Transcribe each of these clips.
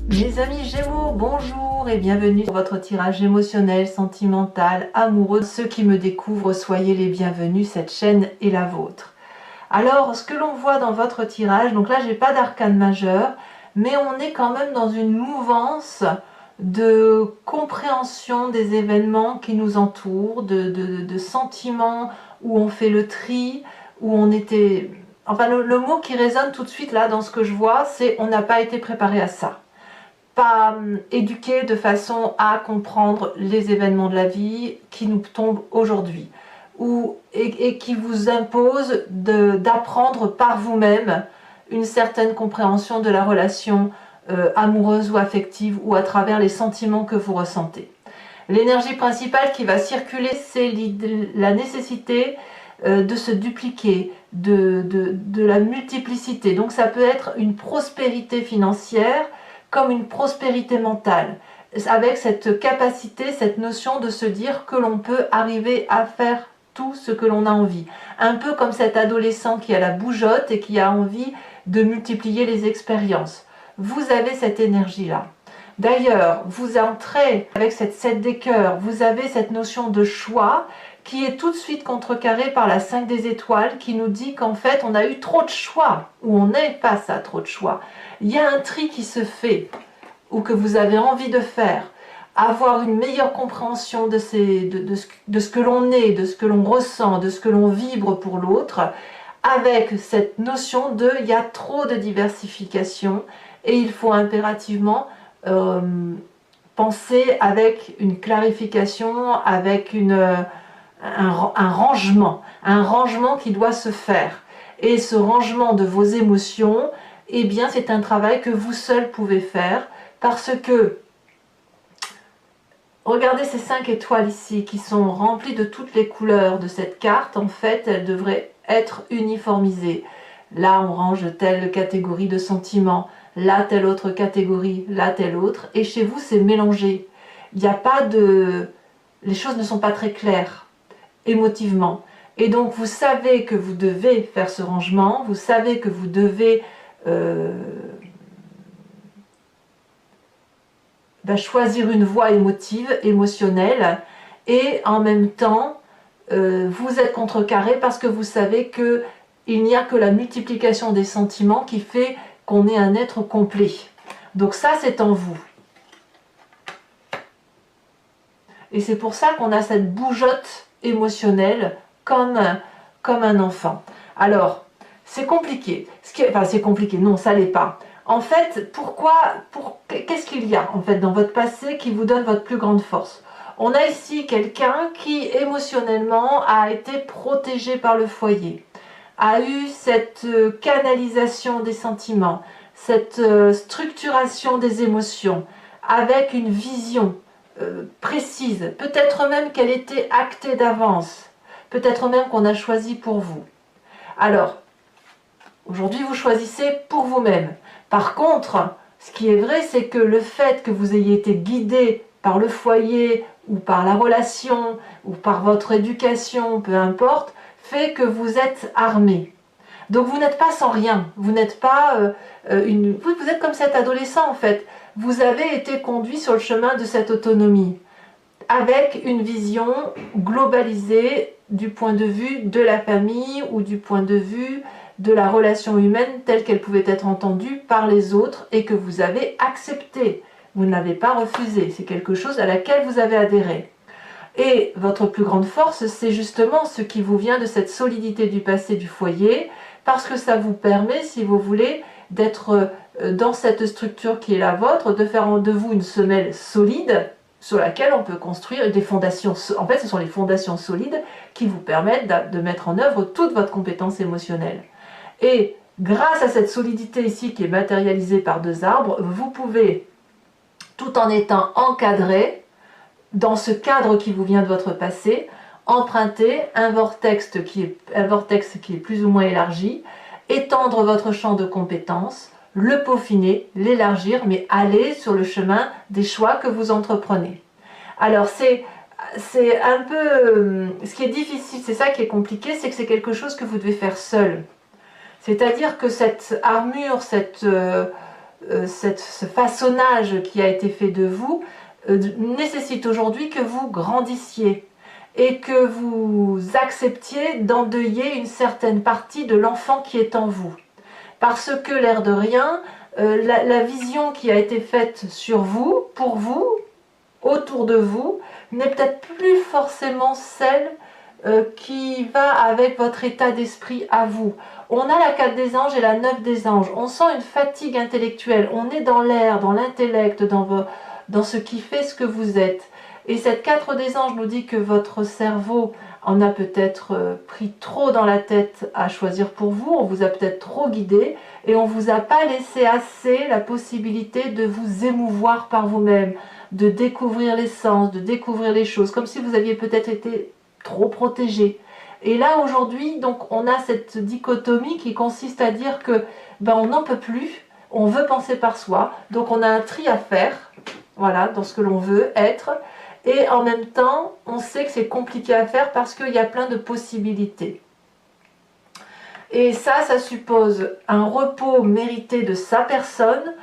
Mes amis Gémeaux, bonjour et bienvenue sur votre tirage émotionnel, sentimental, amoureux. Ceux qui me découvrent, soyez les bienvenus, cette chaîne est la vôtre. Alors, ce que l'on voit dans votre tirage, donc là j'ai pas d'arcane majeur, mais on est quand même dans une mouvance de compréhension des événements qui nous entourent, de sentiments où on fait le tri, où on était... Enfin, le mot qui résonne tout de suite là dans ce que je vois, c'est on n'a pas été préparé à ça. Pas éduqué de façon à comprendre les événements de la vie qui nous tombent aujourd'hui et qui vous impose d'apprendre par vous-même une certaine compréhension de la relation amoureuse ou affective ou à travers les sentiments que vous ressentez. L'énergie principale qui va circuler, c'est la nécessité de se dupliquer, de la multiplicité. Donc ça peut être une prospérité financière comme une prospérité mentale, avec cette capacité, cette notion de se dire que l'on peut arriver à faire tout ce que l'on a envie. Un peu comme cet adolescent qui a la bougeotte et qui a envie de multiplier les expériences. Vous avez cette énergie-là. D'ailleurs, vous entrez avec cette 7 des cœurs, vous avez cette notion de choix qui est tout de suite contrecarrée par la 5 des étoiles qui nous dit qu'en fait on a eu trop de choix, ou on est face à trop de choix. Il y a un tri qui se fait, ou que vous avez envie de faire, avoir une meilleure compréhension de ce que l'on est, de ce que l'on ressent, de ce que l'on vibre pour l'autre, avec cette notion de il y a trop de diversification et il faut impérativement penser avec une clarification, avec un rangement qui doit se faire. Et ce rangement de vos émotions, eh bien c'est un travail que vous seul pouvez faire, parce que regardez ces 5 étoiles ici qui sont remplies de toutes les couleurs de cette carte. En fait, elles devraient être uniformisées. Là, on range telle catégorie de sentiments, là, telle autre catégorie, là, telle autre. Et chez vous, c'est mélangé. Il n'y a pas de... Les choses ne sont pas très claires émotivement. Et donc, vous savez que vous devez faire ce rangement, vous savez que vous devez choisir une voie émotive, émotionnelle, et en même temps, vous êtes contrecarré parce que vous savez que il n'y a que la multiplication des sentiments qui fait qu'on est un être complet. Donc ça, c'est en vous. Et c'est pour ça qu'on a cette bougeotte émotionnelle comme un enfant. Alors, c'est compliqué. Enfin, c'est compliqué, non, ça l'est pas. En fait, qu'est-ce qu'il y a en fait dans votre passé qui vous donne votre plus grande force? On a ici quelqu'un qui émotionnellement a été protégé par le foyer, a eu cette canalisation des sentiments, cette structuration des émotions, avec une vision précise, peut-être même qu'elle était actée d'avance, peut-être même qu'on a choisi pour vous. Alors, aujourd'hui vous choisissez pour vous-même. Par contre, ce qui est vrai, c'est que le fait que vous ayez été guidé par le foyer, ou par la relation, ou par votre éducation, peu importe, fait que vous êtes armé. Donc vous n'êtes pas sans rien, vous n'êtes pas vous êtes comme cet adolescent en fait. Vous avez été conduit sur le chemin de cette autonomie, avec une vision globalisée du point de vue de la famille ou du point de vue de la relation humaine telle qu'elle pouvait être entendue par les autres et que vous avez accepté. Vous ne l'avez pas refusé, c'est quelque chose à laquelle vous avez adhéré. Et votre plus grande force, c'est justement ce qui vous vient de cette solidité du passé du foyer, parce que ça vous permet, si vous voulez, d'être dans cette structure qui est la vôtre, de faire de vous une semelle solide sur laquelle on peut construire des fondations. En fait, ce sont les fondations solides qui vous permettent de mettre en œuvre toute votre compétence émotionnelle. Et grâce à cette solidité ici qui est matérialisée par 2 arbres, vous pouvez, tout en étant encadré, dans ce cadre qui vous vient de votre passé, emprunter un vortex qui est plus ou moins élargi, étendre votre champ de compétences, le peaufiner, l'élargir, mais aller sur le chemin des choix que vous entreprenez. Alors c'est un peu... Ce qui est difficile, c'est ça qui est compliqué, c'est que c'est quelque chose que vous devez faire seul. C'est-à-dire que cette armure, ce façonnage qui a été fait de vous nécessite aujourd'hui que vous grandissiez et que vous acceptiez d'endeuiller une certaine partie de l'enfant qui est en vous. Parce que l'air de rien, la vision qui a été faite sur vous, pour vous, autour de vous, n'est peut-être plus forcément celle qui va avec votre état d'esprit à vous. On a la 4 des anges et la 9 des anges. On sent une fatigue intellectuelle. On est dans l'air, dans l'intellect, dans ce qui fait ce que vous êtes. Et cette 4 des anges nous dit que votre cerveau en a peut-être pris trop dans la tête à choisir pour vous. On vous a peut-être trop guidé et on ne vous a pas laissé assez la possibilité de vous émouvoir par vous-même, de découvrir les sens, de découvrir les choses, comme si vous aviez peut-être été trop protégé. Et là aujourd'hui, donc on a cette dichotomie qui consiste à dire que on n'en peut plus, on veut penser par soi, donc on a un tri à faire, voilà, dans ce que l'on veut être, et en même temps, on sait que c'est compliqué à faire parce qu'il y a plein de possibilités. Et ça suppose un repos mérité de sa personne,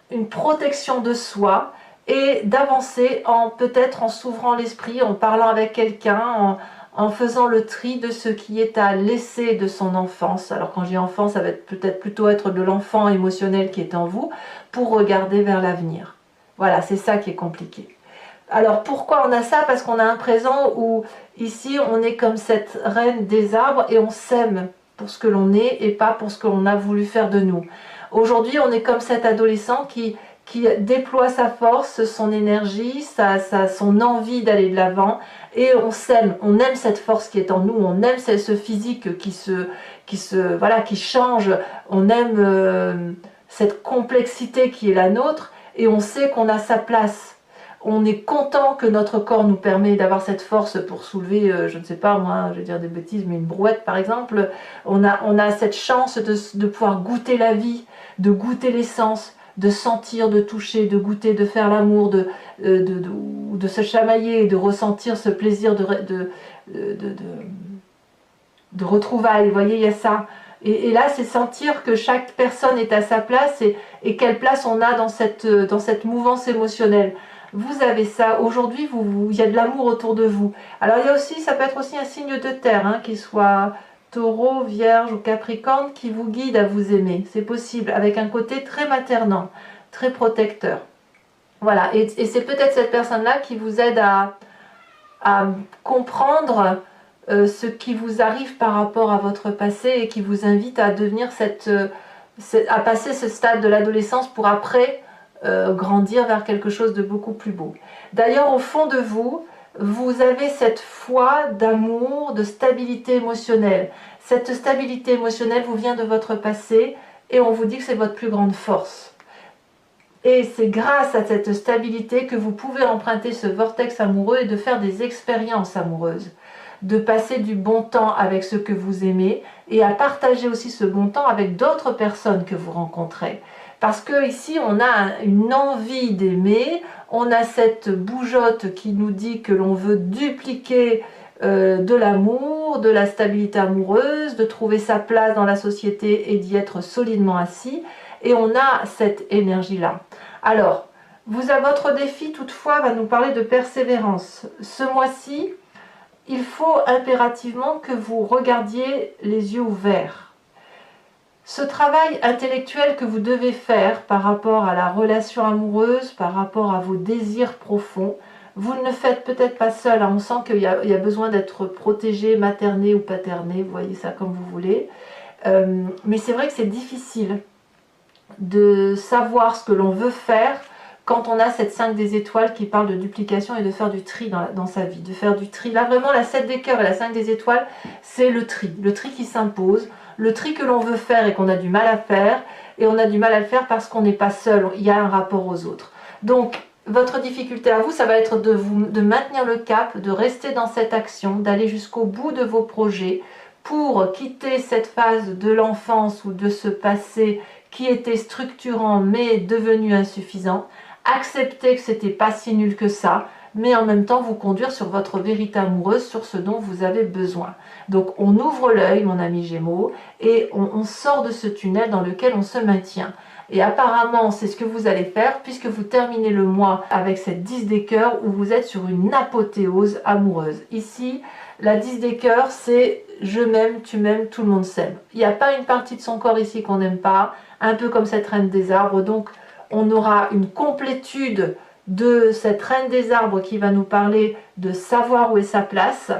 une protection de soi, et d'avancer peut-être en s'ouvrant l'esprit, en parlant avec quelqu'un, en faisant le tri de ce qui est à laisser de son enfance. Alors quand je dis enfance, ça va peut-être plutôt être de l'enfant émotionnel qui est en vous, pour regarder vers l'avenir. Voilà, c'est ça qui est compliqué. Alors pourquoi on a ça? Parce qu'on a un présent où ici on est comme cette reine des arbres et on s'aime pour ce que l'on est et pas pour ce que l'on a voulu faire de nous. Aujourd'hui on est comme cet adolescent qui déploie sa force, son énergie, son envie d'aller de l'avant, et on s'aime, on aime cette force qui est en nous, on aime ce physique qui change, on aime cette complexité qui est la nôtre, et on sait qu'on a sa place. On est content que notre corps nous permet d'avoir cette force pour soulever, je ne sais pas moi, je vais dire des bêtises, mais une brouette par exemple. On a cette chance de pouvoir goûter la vie, de goûter l'essence, de sentir, de toucher, de goûter, de faire l'amour, de se chamailler, de ressentir ce plaisir de retrouvailles. Vous voyez, il y a ça. Et là, c'est sentir que chaque personne est à sa place et quelle place on a dans cette mouvance émotionnelle. Vous avez ça. Aujourd'hui, il y a de l'amour autour de vous. Alors, il y a aussi, ça peut être aussi un signe de terre, qu'il soit Taureau, Vierge ou Capricorne, qui vous guide à vous aimer. C'est possible, avec un côté très maternant, très protecteur. Voilà, et c'est peut-être cette personne-là qui vous aide à comprendre ce qui vous arrive par rapport à votre passé et qui vous invite à devenir à passer ce stade de l'adolescence pour après grandir vers quelque chose de beaucoup plus beau. D'ailleurs, au fond de vous, vous avez cette foi d'amour, de stabilité émotionnelle. Cette stabilité émotionnelle vous vient de votre passé et on vous dit que c'est votre plus grande force. Et c'est grâce à cette stabilité que vous pouvez emprunter ce vortex amoureux et de faire des expériences amoureuses, de passer du bon temps avec ceux que vous aimez et à partager aussi ce bon temps avec d'autres personnes que vous rencontrez. Parce que ici, on a une envie d'aimer, on a cette bougeotte qui nous dit que l'on veut dupliquer de l'amour, de la stabilité amoureuse, de trouver sa place dans la société et d'y être solidement assis. Et on a cette énergie-là. Alors, votre défi, toutefois, va nous parler de persévérance. Ce mois-ci, il faut impérativement que vous regardiez les yeux ouverts. Ce travail intellectuel que vous devez faire par rapport à la relation amoureuse, par rapport à vos désirs profonds, vous ne le faites peut-être pas seul. On sent qu'il y a besoin d'être protégé, materné ou paterné, vous voyez ça comme vous voulez. Mais c'est vrai que c'est difficile de savoir ce que l'on veut faire quand on a cette 5 des étoiles qui parle de duplication et de faire du tri dans sa vie, de faire du tri. Là vraiment la 7 des cœurs et la 5 des étoiles, c'est le tri qui s'impose, le tri que l'on veut faire et qu'on a du mal à faire, et on a du mal à le faire parce qu'on n'est pas seul, il y a un rapport aux autres. Donc votre difficulté à vous, ça va être de maintenir le cap, de rester dans cette action, d'aller jusqu'au bout de vos projets pour quitter cette phase de l'enfance ou de ce passé qui était structurant mais devenu insuffisant, accepter que c'était pas si nul que ça, mais en même temps vous conduire sur votre vérité amoureuse, sur ce dont vous avez besoin. Donc on ouvre l'œil, mon ami Gémeaux, et on sort de ce tunnel dans lequel on se maintient. Et apparemment, c'est ce que vous allez faire puisque vous terminez le mois avec cette 10 des cœurs où vous êtes sur une apothéose amoureuse. Ici, la 10 des cœurs, c'est je m'aime, tu m'aimes, tout le monde s'aime. Il n'y a pas une partie de son corps ici qu'on n'aime pas, un peu comme cette reine des arbres. Donc, on aura une complétude de cette reine des arbres qui va nous parler de savoir où est sa place,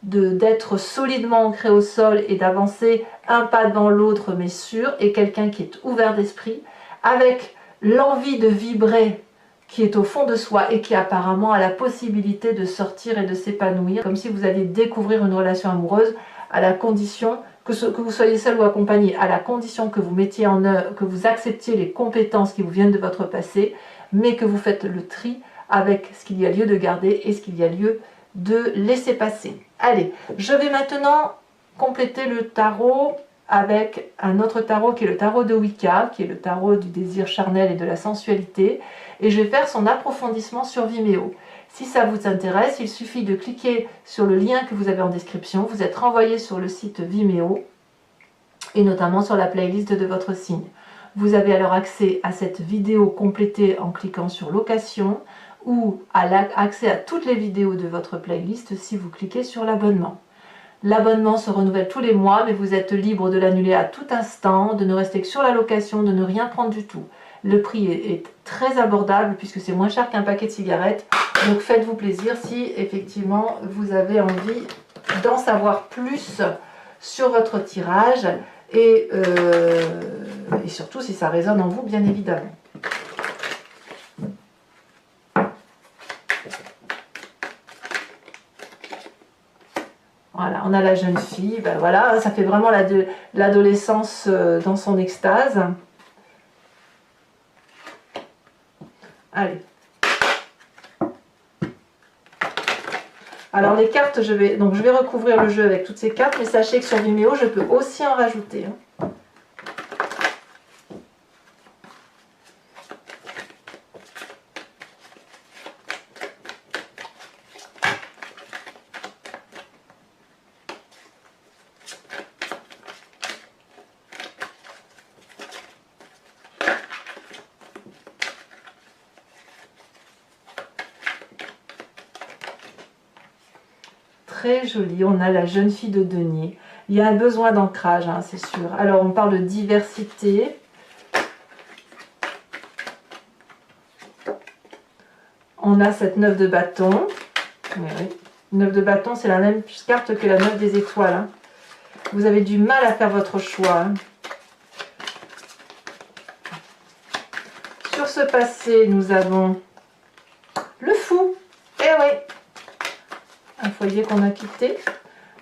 d'être solidement ancré au sol et d'avancer un pas devant l'autre mais sûr, et quelqu'un qui est ouvert d'esprit, avec l'envie de vibrer qui est au fond de soi et qui apparemment a la possibilité de sortir et de s'épanouir, comme si vous alliez découvrir une relation amoureuse à la condition que vous soyez seul ou accompagné, à la condition que vous mettiez en œuvre, que vous acceptiez les compétences qui vous viennent de votre passé, mais que vous faites le tri avec ce qu'il y a lieu de garder et ce qu'il y a lieu de laisser passer. Allez, je vais maintenant compléter le tarot avec un autre tarot qui est le tarot de Wicca, qui est le tarot du désir charnel et de la sensualité, et je vais faire son approfondissement sur Vimeo. Si ça vous intéresse, il suffit de cliquer sur le lien que vous avez en description, vous êtes renvoyé sur le site Vimeo, et notamment sur la playlist de votre signe. Vous avez alors accès à cette vidéo complétée en cliquant sur location, ou accès à toutes les vidéos de votre playlist si vous cliquez sur l'abonnement. L'abonnement se renouvelle tous les mois, mais vous êtes libre de l'annuler à tout instant, de ne rester que sur la location, de ne rien prendre du tout. Le prix est très abordable puisque c'est moins cher qu'un paquet de cigarettes. Donc faites-vous plaisir si effectivement vous avez envie d'en savoir plus sur votre tirage et surtout si ça résonne en vous, bien évidemment. Voilà, on a la jeune fille, ben voilà, ça fait vraiment l'adolescence dans son extase. Allez. Alors les cartes, je vais recouvrir le jeu avec toutes ces cartes, mais sachez que sur Vimeo, je peux aussi en rajouter. Très joli, on a la jeune fille de denier. Il y a un besoin d'ancrage, hein, c'est sûr. Alors on parle de diversité. On a cette 9 de bâton. Oui. 9 de bâton, c'est la même carte que la 9 des étoiles. Hein. Vous avez du mal à faire votre choix. Hein. Sur ce passé, nous avons le fou. Eh oui, un foyer qu'on a quitté.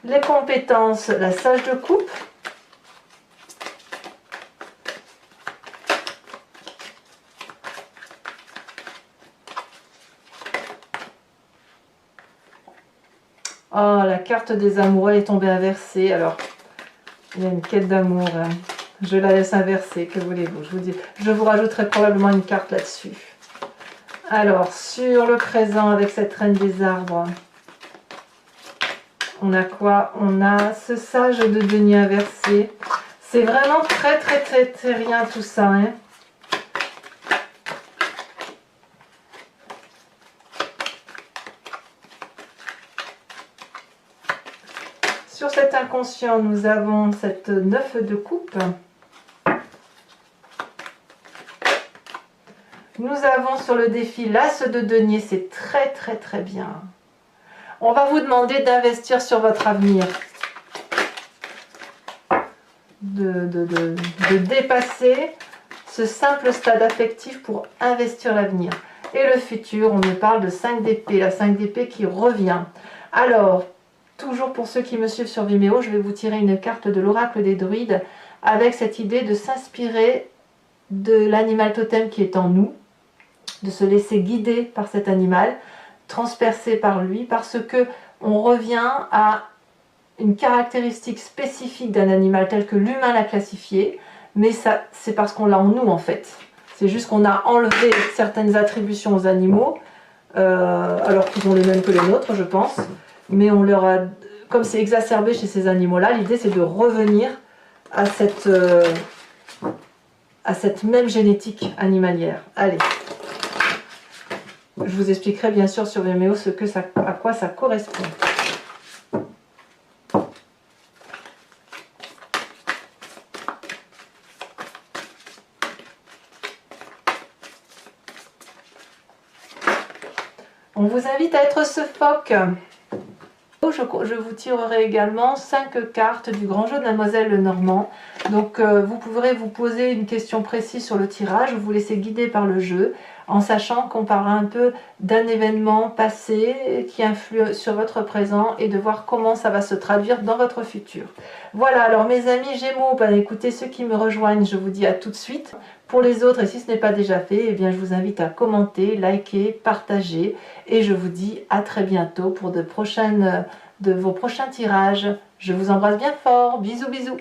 Les compétences, la sage de coupe. Oh, la carte des amoureux est tombée inversée. Alors, il y a une quête d'amour. Hein. Je la laisse inverser, que voulez-vous? Je vous rajouterai probablement une carte là-dessus. Alors, sur le présent avec cette reine des arbres, on a quoi? On a ce sage de denier inversé. C'est vraiment très rien tout ça. Hein. Sur cet inconscient, nous avons cette 9 de coupe. Nous avons sur le défi l'as de denier, c'est très bien. On va vous demander d'investir sur votre avenir. De dépasser ce simple stade affectif pour investir l'avenir. Et le futur, on nous parle de 5 d'épée, la 5 d'épée qui revient. Alors, toujours pour ceux qui me suivent sur Vimeo, je vais vous tirer une carte de l'oracle des druides avec cette idée de s'inspirer de l'animal totem qui est en nous, de se laisser guider par cet animal, transpercé par lui, parce que on revient à une caractéristique spécifique d'un animal tel que l'humain l'a classifié, mais ça c'est parce qu'on l'a en nous en fait. C'est juste qu'on a enlevé certaines attributions aux animaux, alors qu'ils ont les mêmes que les nôtres, je pense, mais on leur a, comme c'est exacerbé chez ces animaux-là, l'idée c'est de revenir à à cette même génétique animalière. Allez, je vous expliquerai bien sûr sur Vimeo à quoi ça correspond. On vous invite à être ce phoque. Je vous tirerai également 5 cartes du grand jeu de Mademoiselle Lenormand. Donc vous pourrez vous poser une question précise sur le tirage, vous laisser guider par le jeu, en sachant qu'on parlera un peu d'un événement passé qui influe sur votre présent et de voir comment ça va se traduire dans votre futur. Voilà, alors mes amis Gémeaux, ben, écoutez, ceux qui me rejoignent, je vous dis à tout de suite. Pour les autres, et si ce n'est pas déjà fait, eh bien, je vous invite à commenter, liker, partager, et je vous dis à très bientôt pour de vos prochains tirages. Je vous embrasse bien fort, bisous bisous.